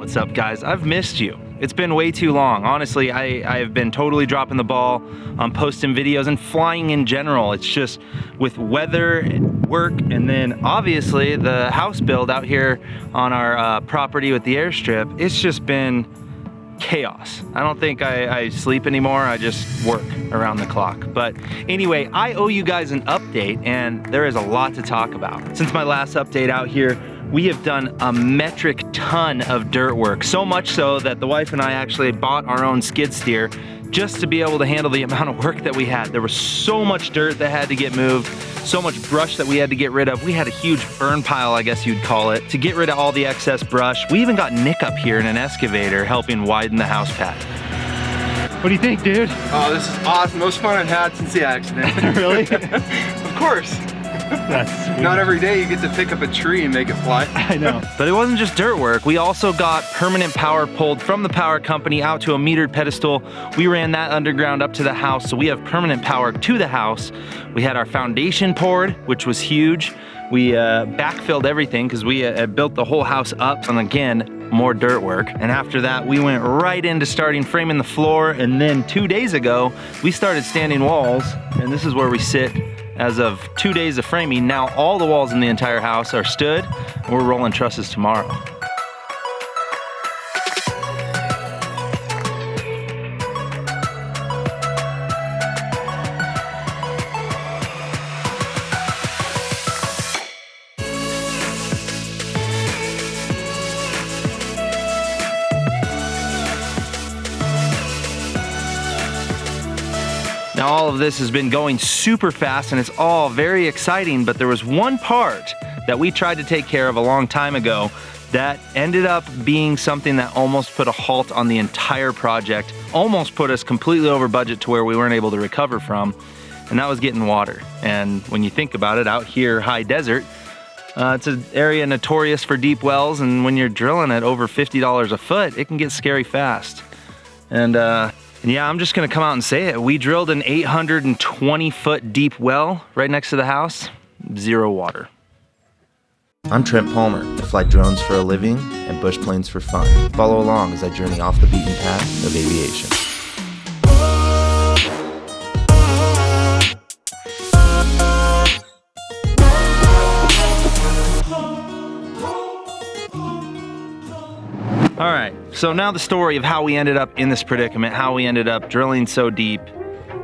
What's up, guys? I've missed you. It's been way too long. Honestly, I've been totally dropping the ball on posting videos and flying in general. It's just with weather and work, and then obviously the house build out here on our property with the Airstrip. It's just been chaos. I don't think I sleep anymore. I just work around the clock. But anyway, I owe you guys an update, and there is a lot to talk about. Since my last update out here, we have done a metric ton of dirt work. So much so that the wife and I actually bought our own skid steer just to be able to handle the amount of work that we had. There was so much dirt that had to get moved, so much brush that we had to get rid of. We had a huge burn pile, I guess you'd call it, to get rid of all the excess brush. We even got Nick up here in an excavator helping widen the house pad. What do you think, dude? Oh, this is awesome. Most fun I've had since the accident. Really? Of course. That's sweet. Not every day you get to pick up a tree and make it fly. I know. But it wasn't just dirt work. We also got permanent power pulled from the power company out to a metered pedestal. We ran that underground up to the house, so we have permanent power to the house. We had our foundation poured, which was huge. We backfilled everything because we built the whole house up, and again, more dirt work. And after that, we went right into starting framing the floor, and then 2 days ago, we started standing walls, and this is where we sit. As of 2 days of framing, now all the walls in the entire house are stood, and we're rolling trusses tomorrow. Now all of this has been going super fast and it's all very exciting, but there was one part that we tried to take care of a long time ago that ended up being something that almost put a halt on the entire project, almost put us completely over budget to where we weren't able to recover from, and that was getting water. And when you think about it, out here, high desert, it's an area notorious for deep wells, and when you're drilling at over $50 a foot, it can get scary fast. And yeah, I'm just gonna come out and say it. We drilled an 820-foot deep well right next to the house, 0 water. I'm Trent Palmer. I fly drones for a living and bush planes for fun. Follow along as I journey off the beaten path of aviation. All right, so now the story of how we ended up in this predicament, how we ended up drilling so deep,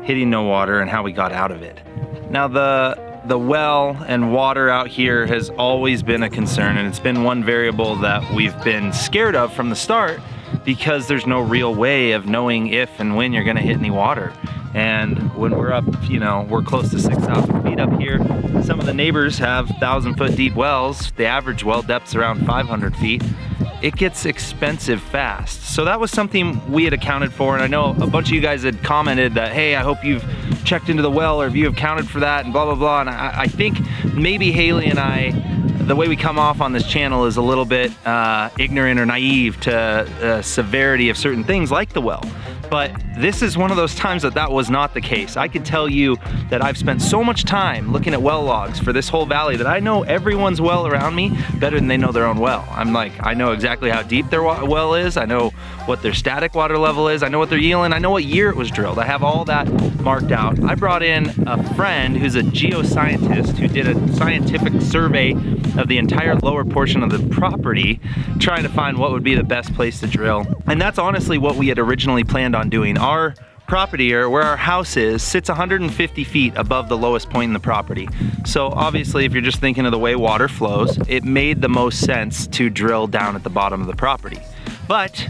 hitting no water, and how we got out of it. Now the well and water out here has always been a concern, and it's been one variable that we've been scared of from the start because there's no real way of knowing if and when you're gonna hit any water. And when we're up, you know, we're close to 6,000 feet up here. Some of the neighbors have 1,000-foot deep wells. The average well depth's around 500 feet. It gets expensive fast. So that was something we had accounted for, and I know a bunch of you guys had commented that, hey, I hope you've checked into the well or if you have counted for that and blah, blah, blah. And I think maybe Haley and I, the way we come off on this channel is a little bit ignorant or naive to severity of certain things like the well. But this is one of those times that that was not the case. I can tell you that I've spent so much time looking at well logs for this whole valley that I know everyone's well around me better than they know their own well. I'm like, I know exactly how deep their well is. I know what their static water level is. I know what they're yielding. I know what year it was drilled. I have all that marked out. I brought in a friend who's a geoscientist who did a scientific survey of the entire lower portion of the property, trying to find what would be the best place to drill. And that's honestly what we had originally planned on doing. Our property, or where our house is, sits 150 feet above the lowest point in the property. So obviously, if you're just thinking of the way water flows, it made the most sense to drill down at the bottom of the property. But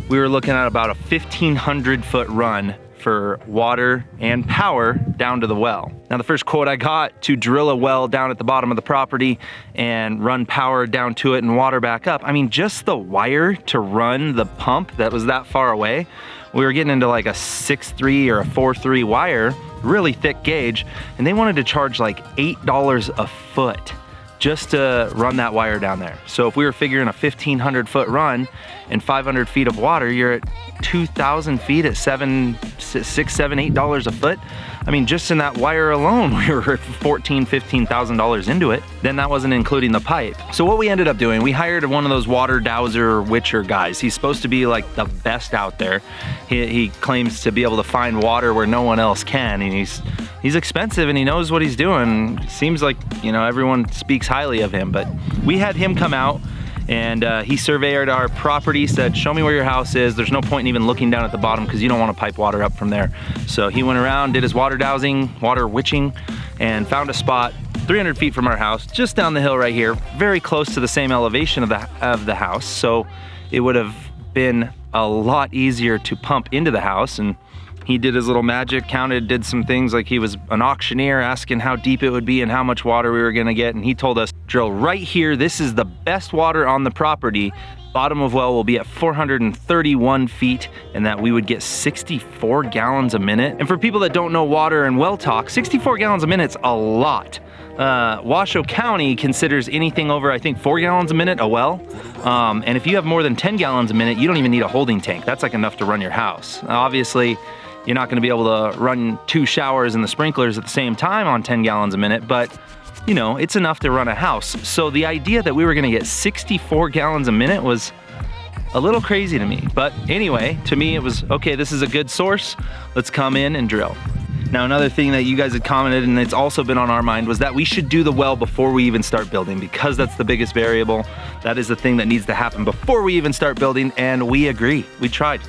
we were looking at about a 1,500 foot run for water and power down to the well. Now the first quote I got to drill a well down at the bottom of the property and run power down to it and water back up, I mean, just the wire to run the pump that was that far away, we were getting into like a 6.3 or a 4.3 wire, really thick gauge, and they wanted to charge like $8 a foot just to run that wire down there. So if we were figuring a 1,500 foot run and 500 feet of water, you're at 2,000 feet at $7 $6, $7, $8 a foot. I mean, just in that wire alone, we were $14,000, $15,000 into it. Then that wasn't including the pipe. So what we ended up doing, we hired one of those water dowser witcher guys. He's supposed to be like the best out there. He claims to be able to find water where no one else can, and he's expensive and he knows what he's doing. Seems like, you know, everyone speaks highly of him, but we had him come out and he surveyed our property, said, show me where your house is. There's no point in even looking down at the bottom because you don't want to pipe water up from there. So he went around, did his water dowsing, water witching, and found a spot 300 feet from our house, just down the hill right here, very close to the same elevation of the house. So it would have been a lot easier to pump into the house. And he did his little magic, counted, did some things like he was an auctioneer, asking how deep it would be and how much water we were gonna get. And he told us, drill right here. This is the best water on the property. Bottom of well will be at 431 feet, and that we would get 64 gallons a minute. And for people that don't know water and well talk, 64 gallons a minute's a lot. Washoe County considers anything over, I think, 4 gallons a minute a well. And if you have more than 10 gallons a minute, you don't even need a holding tank. That's like enough to run your house. Obviously, you're not gonna be able to run 2 showers and the sprinklers at the same time on 10 gallons a minute, but you know, it's enough to run a house. So the idea that we were gonna get 64 gallons a minute was a little crazy to me. But anyway, to me it was, okay, this is a good source. Let's come in and drill. Now, another thing that you guys had commented, and it's also been on our mind, was that we should do the well before we even start building, because that's the biggest variable. That is the thing that needs to happen before we even start building, and we agree. We tried.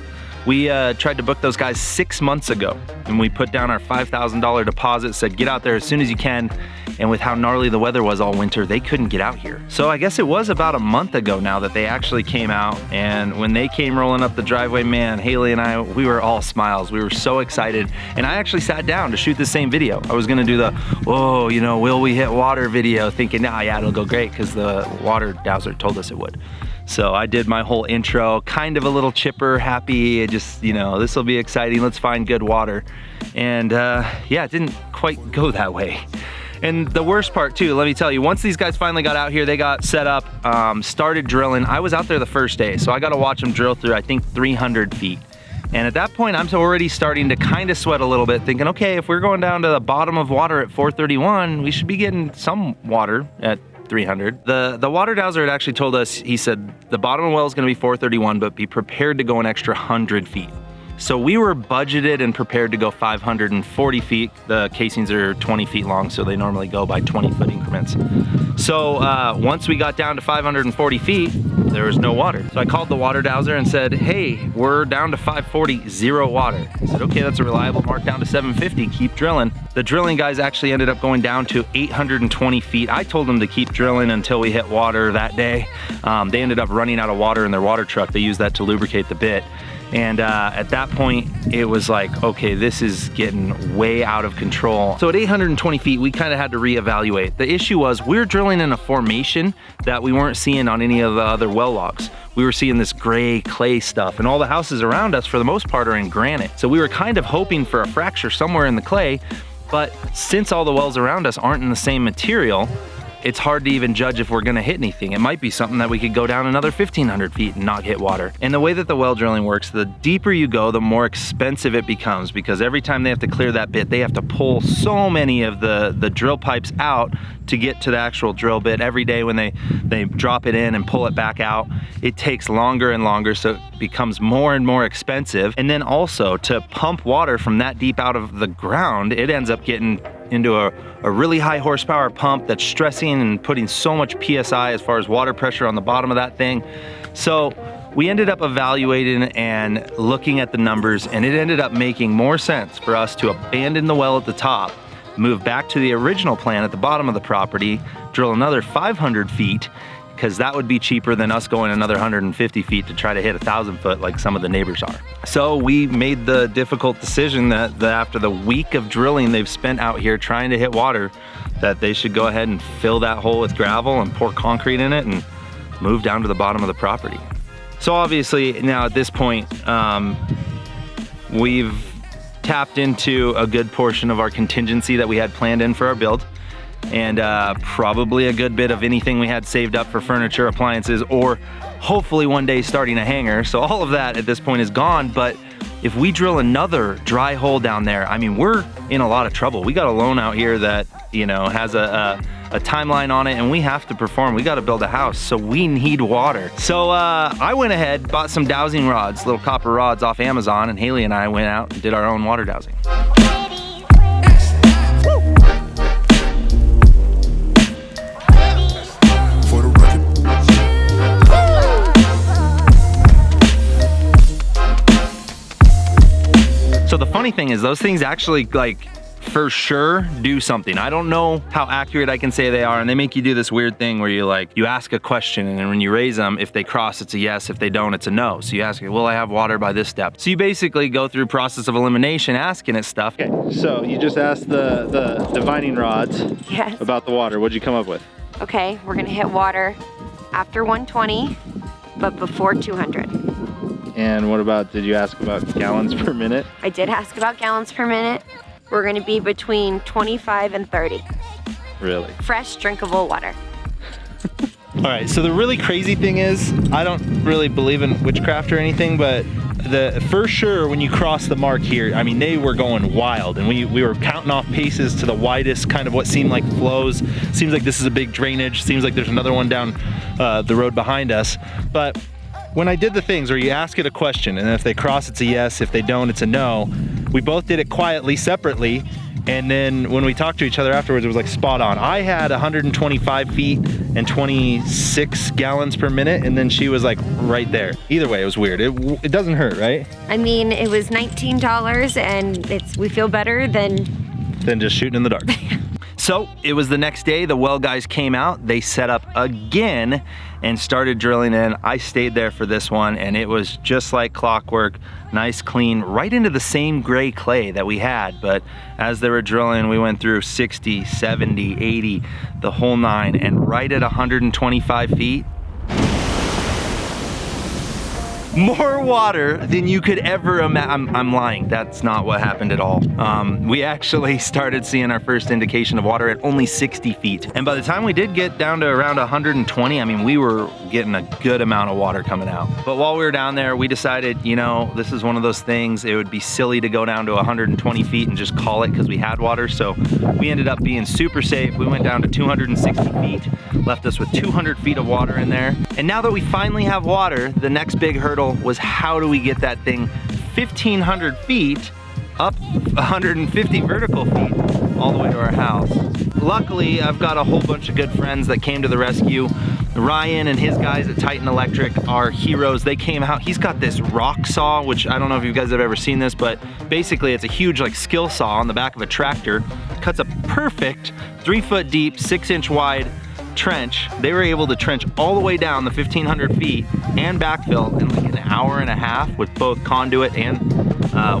We tried to book those guys 6 months ago, and we put down our $5,000 deposit, said get out there as soon as you can, and with how gnarly the weather was all winter, they couldn't get out here. So I guess it was about a month ago now that they actually came out, and when they came rolling up the driveway, man, Haley and I, we were all smiles. We were so excited, and I actually sat down to shoot the same video. I was gonna do the, whoa, you know, will we hit water video, thinking, nah, yeah, it'll go great, because the water dowser told us it would. So I did my whole intro, kind of a little chipper, happy, just, you know, this will be exciting, let's find good water. And yeah, it didn't quite go that way. And the worst part too, let me tell you, once these guys finally got out here, they got set up, started drilling. I was out there the first day, so I got to watch them drill through, I think, 300 feet. And at that point, I'm already starting to kind of sweat a little bit, thinking, okay, if we're going down to the bottom of water at 431, we should be getting some water at 300. The water dowser had actually told us, he said, the bottom of the well is gonna be 431, but be prepared to go an extra 100 feet. So we were budgeted and prepared to go 540 feet. The casings are 20 feet long, so they normally go by 20-foot increments. So once we got down to 540 feet, there was no water. So I called the water dowser and said, hey, we're down to 540, zero water. He said, okay, that's a reliable mark, down to 750, keep drilling. The drilling guys actually ended up going down to 820 feet. I told them to keep drilling until we hit water that day. They ended up running out of water in their water truck. They used that to lubricate the bit. And at that point, it was like, okay, this is getting way out of control. So at 820 feet, we kind of had to reevaluate. The issue was we're drilling in a formation that we weren't seeing on any of the other well logs. We were seeing this gray clay stuff, and all the houses around us, for the most part, are in granite. So we were kind of hoping for a fracture somewhere in the clay, but since all the wells around us aren't in the same material, it's hard to even judge if we're gonna hit anything. It might be something that we could go down another 1,500 feet and not hit water. And the way that the well drilling works, the deeper you go, the more expensive it becomes, because every time they have to clear that bit, they have to pull so many of the drill pipes out to get to the actual drill bit. Every day when they drop it in and pull it back out, it takes longer and longer, so it becomes more and more expensive. And then also to pump water from that deep out of the ground, it ends up getting into a really high horsepower pump that's stressing and putting so much PSI as far as water pressure on the bottom of that thing. So we ended up evaluating and looking at the numbers, and it ended up making more sense for us to abandon the well at the top, move back to the original plan at the bottom of the property, drill another 500 feet, because that would be cheaper than us going another 150 feet to try to hit 1,000 foot like some of the neighbors are. So we made the difficult decision that after the week of drilling they've spent out here trying to hit water, that they should go ahead and fill that hole with gravel and pour concrete in it and move down to the bottom of the property. So obviously now at this point, we've tapped into a good portion of our contingency that we had planned in for our build, and probably a good bit of anything we had saved up for furniture, appliances, or hopefully one day starting a hangar. So all of that at this point is gone, but if we drill another dry hole down there, I mean, we're in a lot of trouble. We got a loan out here that, you know, has a timeline on it, and we have to perform. We got to build a house, so we need water. So I went ahead, bought some dowsing rods, little copper rods off Amazon, and Haley and I went out and did our own water dowsing. So the funny thing is, those things actually, like, for sure do something. I don't know how accurate I can say they are, and they make you do this weird thing where you ask a question, and then when you raise them, if they cross, it's a yes, if they don't, it's a no. So you ask, will I have water by this step? So you basically go through process of elimination asking it stuff. Okay, so you just asked the divining rods about the water. What'd you come up with? Okay, we're gonna hit water after 120, but before 200. And what about, did you ask about gallons per minute? I did ask about gallons per minute. We're gonna be between 25 and 30. Really? Fresh, drinkable water. All right, so the really crazy thing is, I don't really believe in witchcraft or anything, but for sure when you cross the mark here, I mean, they were going wild, and we were counting off paces to the widest kind of what seemed like flows. Seems like this is a big drainage. Seems like there's another one down the road behind us. But when I did the things where you ask it a question, and if they cross, it's a yes, if they don't, it's a no, we both did it quietly, separately, and then when we talked to each other afterwards, it was like spot on. I had 125 feet and 26 gallons per minute, and then she was like right there. Either way, it was weird. It doesn't hurt, right? I mean, it was $19, and we feel better than just shooting in the dark. So it was the next day, the well guys came out, they set up again and started drilling in. I stayed there for this one, and it was just like clockwork, nice, clean, right into the same gray clay that we had. But as they were drilling, we went through 60, 70, 80, the whole nine, and right at 125 feet, more water than you could ever imagine. I'm lying, that's not what happened at all. We actually started seeing our first indication of water at only 60 feet. And by the time we did get down to around 120, I mean, we were getting a good amount of water coming out. But while we were down there, we decided, you know, this is one of those things, it would be silly to go down to 120 feet and just call it because we had water. So we ended up being super safe. We went down to 260 feet, left us with 200 feet of water in there. And now that we finally have water, the next big hurdle was, how do we get that thing 1,500 feet up 150 vertical feet all the way to our house. Luckily, I've got a whole bunch of good friends that came to the rescue. Ryan and his guys at Titan Electric are heroes. They came out. He's got this rock saw, which I don't know if you guys have ever seen this, but basically it's a huge like skill saw on the back of a tractor. Cuts a perfect 3 foot deep, 6-inch wide trench. They were able to trench all the way down the 1,500 feet and backfill in like an hour and a half with both conduit and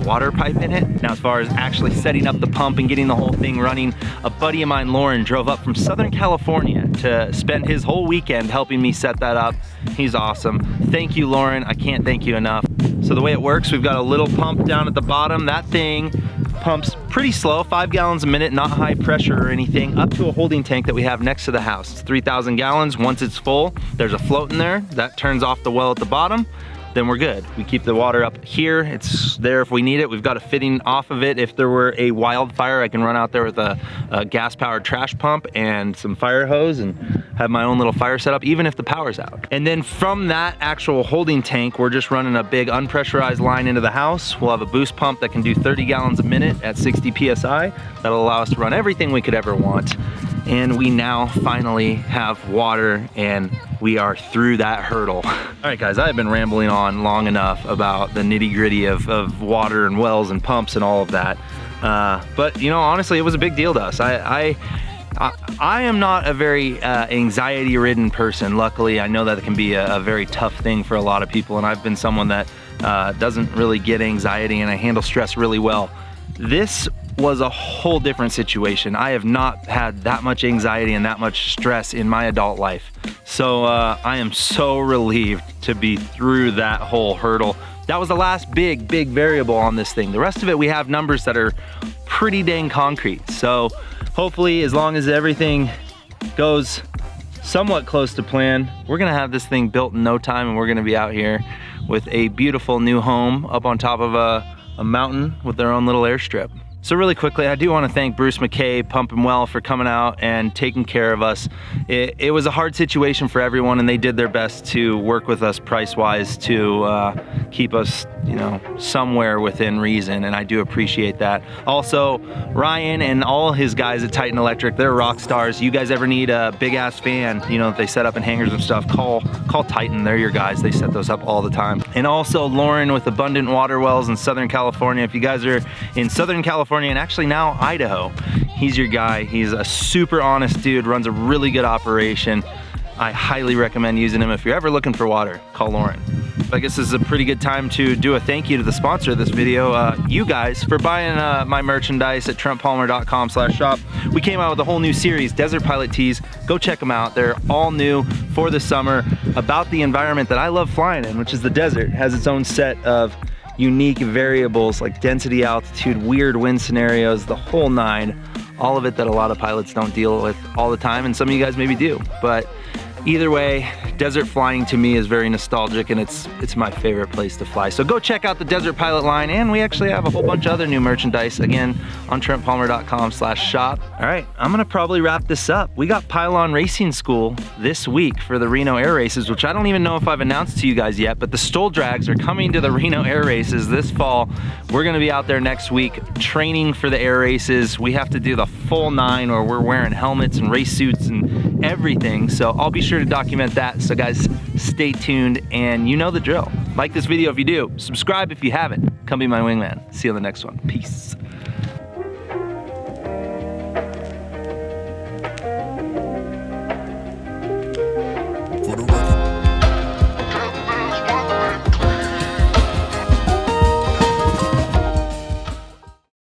water pipe in it. Now, as far as actually setting up the pump and getting the whole thing running, a buddy of mine, Lauren, drove up from Southern California to spend his whole weekend helping me set that up. He's awesome. Thank you, Lauren. I can't thank you enough. So the way it works, we've got a little pump down at the bottom. That thing pumps pretty slow, 5 gallons a minute, not high pressure or anything, up to a holding tank that we have next to the house. It's 3,000 gallons. Once it's full, there's a float in there. That turns off the well at the bottom. Then we're good. We keep the water up here. It's there if we need it. We've got a fitting off of it. If there were a wildfire, I can run out there with a gas-powered trash pump and some fire hose and have my own little fire setup, even if the power's out. And then from that actual holding tank, we're just running a big unpressurized line into the house. We'll have a boost pump that can do 30 gallons a minute at 60 PSI. That'll allow us to run everything we could ever want. And we now finally have water, and we are through that hurdle. All right, guys, I've been rambling on long enough about the nitty gritty of water and wells and pumps and all of that. But you know, honestly, it was a big deal to us. I am not a very anxiety-ridden person. Luckily, I know that it can be a very tough thing for a lot of people, and I've been someone that doesn't really get anxiety, and I handle stress really well. This was a whole different situation. I have not had that much anxiety and that much stress in my adult life. So I am so relieved to be through that whole hurdle. That was the last big variable on this thing. The rest of it, we have numbers that are pretty dang concrete. So hopefully, as long as everything goes somewhat close to plan. We're gonna have this thing built in no time, and we're gonna be out here with a beautiful new home up on top of a mountain with their own little airstrip. So really quickly, I do want to thank Bruce McKay, Pump and Well, for coming out and taking care of us. It was a hard situation for everyone, and they did their best to work with us price-wise to keep us, you know, somewhere within reason, and I do appreciate that. Also, Ryan and all his guys at Titan Electric, they're rock stars. You guys ever need a big-ass fan, you know, that they set up in hangars and stuff, call Titan. They're your guys. They set those up all the time. And also Lauren with Abundant Water Wells in Southern California. If you guys are in Southern California, and actually now Idaho, he's your guy. He's a super honest dude, runs a really good operation. I highly recommend using him. If you're ever looking for water, call Lauren. I guess this is a pretty good time to do a thank you to the sponsor of this video, you guys, for buying my merchandise at trentpalmer.com/shop. We came out with a whole new series, Desert Pilot Tees. Go check them out. They're all new for the summer, about the environment that I love flying in, which is the desert. It has its own set of unique variables like density, altitude, weird wind scenarios, the whole nine. All of it that a lot of pilots don't deal with all the time, and some of you guys maybe do. But either way, desert flying to me is very nostalgic, and it's my favorite place to fly. So go check out the Desert Pilot line, and we actually have a whole bunch of other new merchandise, again, on trentpalmer.com/shop. All right, I'm gonna probably wrap this up. We got Pylon Racing School this week for the Reno Air Races, which I don't even know if I've announced to you guys yet, but the Stoll Drags are coming to the Reno Air Races this fall. We're gonna be out there next week training for the air races. We have to do the full nine, where we're wearing helmets and race suits and everything, so I'll be sure to document that. So guys, stay tuned, and you know the drill. Like this video if you do, subscribe if you haven't. Come be my wingman. See you on the next one. Peace.